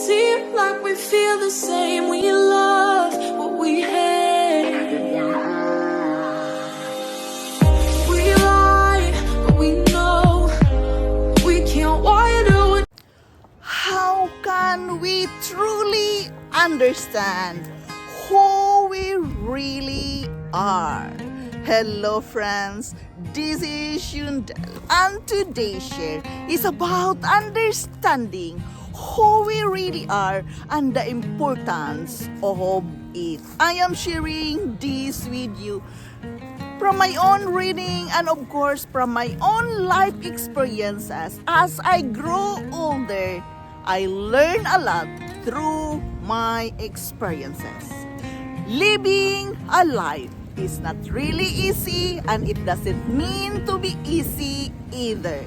seem like we feel the same. We love what we hate. We lie, but we know we can't wonder. How can we truly understand who we really are? Hello friends, this is Yundel, and today's share is about understanding who we really are and the importance of it. I am sharing this with you from my own reading and of course from my own life experiences. As I grow older, I learn a lot through my experiences. Living a life is not really easy, and it doesn't mean to be easy either.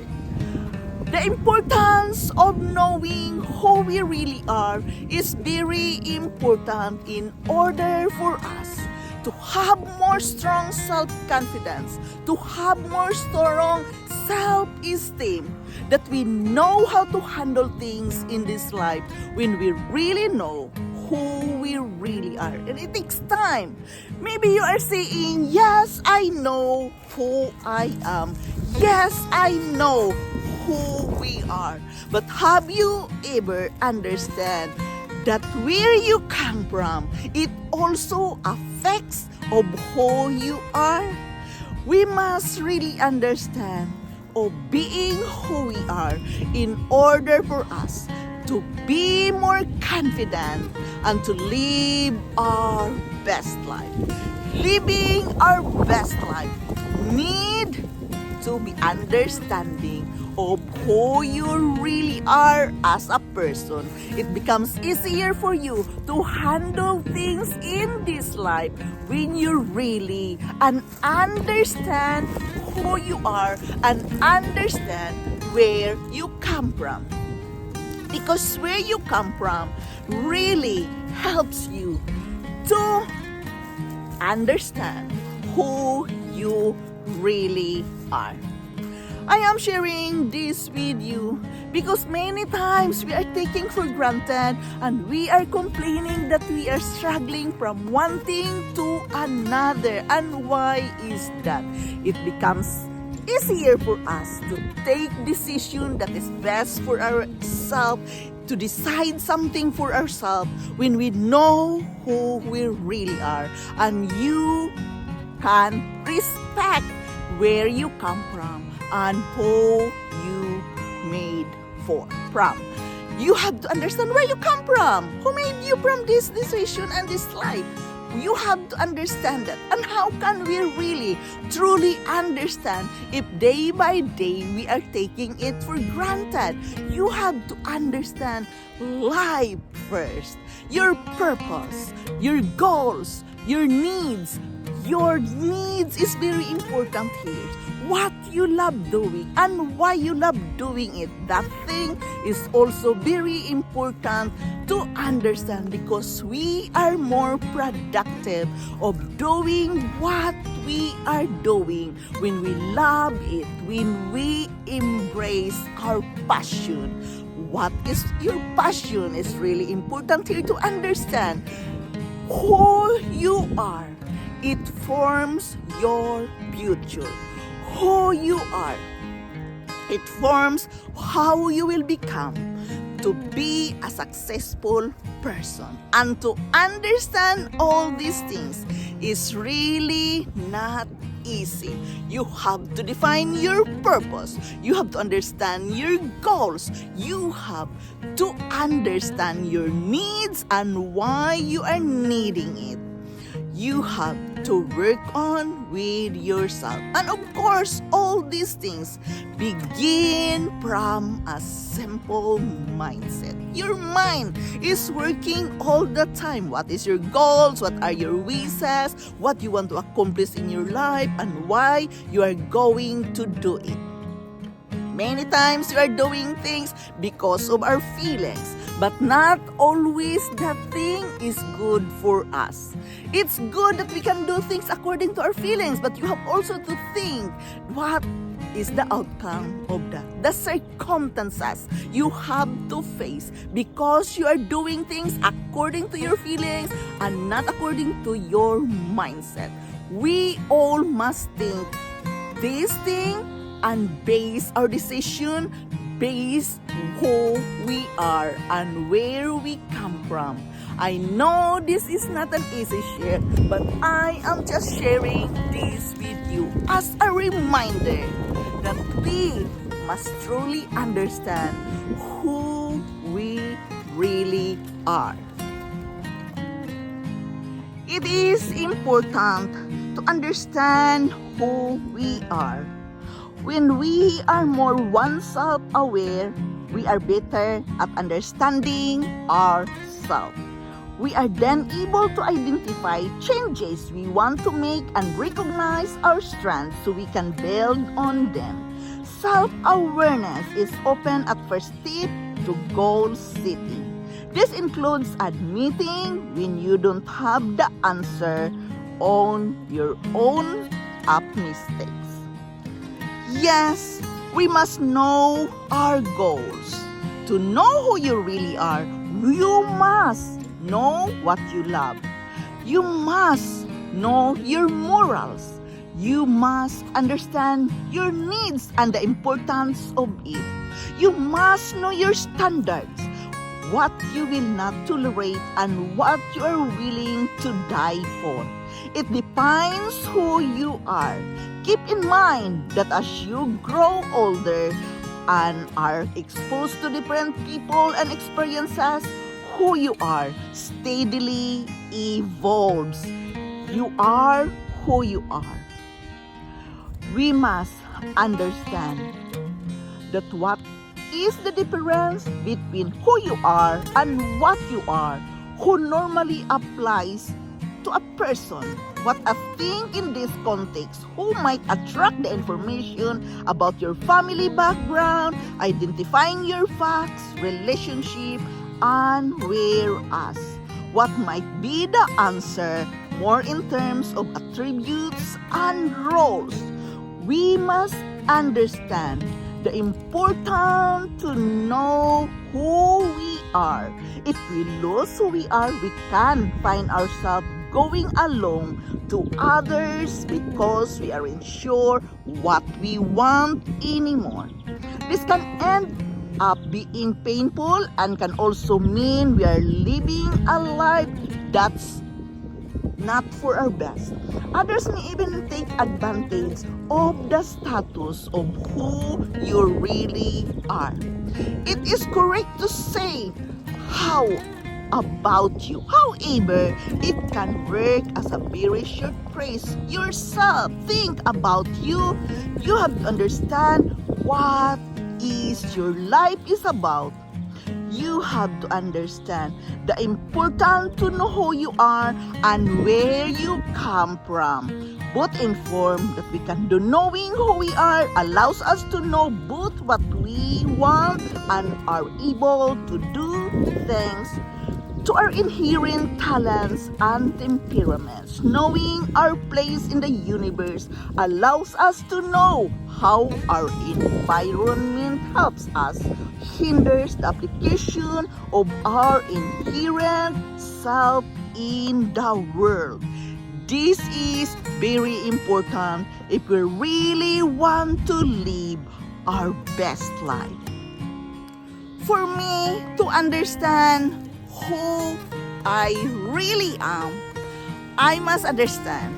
The importance of knowing who we really are is very important in order for us to have more strong self-confidence, to have more strong self-esteem, that we know how to handle things in this life when we really know who we really are. And it takes time. Maybe you are saying, yes, I know who I am. Yes, I know who we are. But have you ever understand that where you come from, it also affects of who you are? We must really understand of being who we are in order for us to be more confident and to live our best life. Living our best life need to be understanding of who you really are as a person. It becomes easier for you to handle things in this life when you really understand who you are and understand where you come from. Because where you come from really helps you to understand who you really are. I am sharing this with you because many times we are taking for granted and we are complaining that we are struggling from one thing to another. And why is that? It becomes easier for us to take decision that is best for ourselves, to decide something for ourselves when we know who we really are. And you can respect where you come from and who you made from. You have to understand where you come from. Who made you from this decision and this life? You have to understand that. And how can we really truly understand if day by day we are taking it for granted? You have to understand life first. Your purpose, your goals, your needs. Your needs is very important here. What you love doing and why you love doing it. That thing is also very important to understand, because we are more productive of doing what we are doing when we love it, when we embrace our passion. What is your passion is really important here to understand who you are. It forms your future. Who you are, it forms how you will become to be a successful person. And to understand all these things is really not easy. You have to define your purpose. You have to understand your goals. You have to understand your needs and why you are needing it. You have to work on with yourself. And of course, all these things begin from a simple mindset. Your mind is working all the time. What is your goals? What are your wishes? What you want to accomplish in your life and why you are going to do it. Many times we are doing things because of our feelings, but not always that thing is good for us. It's good that we can do things according to our feelings, but you have also to think what is the outcome of that. The circumstances you have to face because you are doing things according to your feelings and not according to your mindset. We all must think this thing and base our decision based who we are and where we come from. I know this is not an easy share, but I am just sharing this with you as a reminder that we must truly understand who we really are. It is important to understand who we are. When we are more oneself aware, we are better at understanding ourselves. We are then able to identify changes we want to make and recognize our strengths so we can build on them. Self-awareness is often at first step to goal setting. This includes admitting when you don't have the answer on your own mistakes. Yes, we must know our goals. To know who you really are, you must know what you love. You must know your morals. You must understand your needs and the importance of it. You must know your standards, what you will not tolerate and what you are willing to die for. It defines who you are. Keep in mind that as you grow older and are exposed to different people and experiences, who you are steadily evolves. You are who you are. We must understand that what is the difference between who you are and what you are, who normally applies to a person. What I think in this context, who might attract the information about your family background, identifying your facts, relationship, and whereas what might be the answer more in terms of attributes and roles. We must understand the important to know who we are. If we lose who we are, we can find ourselves going along to others because we aren't sure what we want anymore. This can end up being painful and can also mean we are living a life that's not for our best. Others may even take advantage of the status of who you really are. It is correct to say how about you. However, it can work as a very short phrase. Yourself, think about you. You have to understand what is your life is about. You have to understand the important to know who you are and where you come from. Both inform that we can do. Knowing who we are allows us to know both what we want and are able to do things to our inherent talents and temperaments. Knowing our place in the universe allows us to know how our environment helps us, hinders the application of our inherent self in the world. This is very important if we really want to live our best life. For me to understand who I really am, I must understand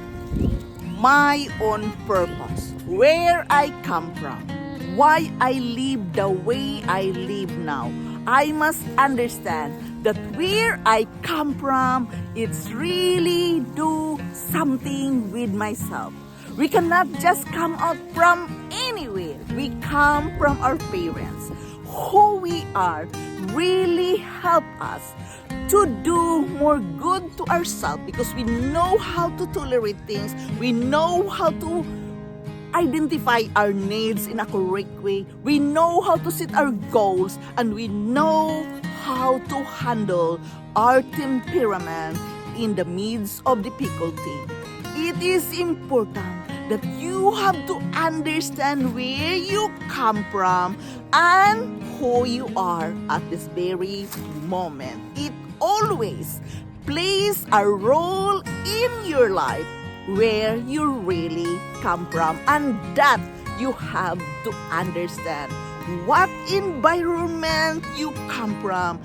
my own purpose, where I come from, why I live the way I live now. I must understand that where I come from, it's really do something with myself. We cannot just come out from anywhere. We come from our parents. Who we are really help us to do more good to ourselves because we know how to tolerate things. We know how to identify our needs in a correct way. We know how to set our goals and we know how to handle our temperament in the midst of difficulty. It is important that you have to understand where you come from and who you are at this very moment. It always plays a role in your life where you really come from, and that you have to understand what environment you come from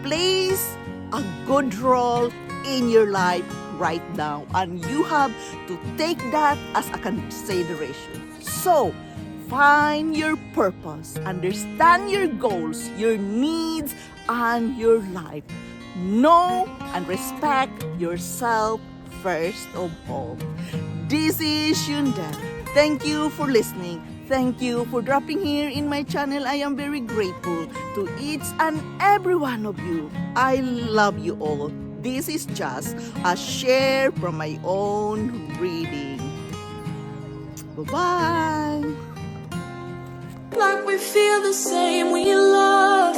plays a good role in your life right now, and you have to take that as a consideration. So find your purpose, understand your goals, your needs, and your life. Know and respect yourself first of all. This is Yunda. Thank you for listening. Thank you for dropping here in my channel. I am very grateful to each and every one of you. I love you all. This is just a share from my own reading. Bye-bye. Like we feel the same, we love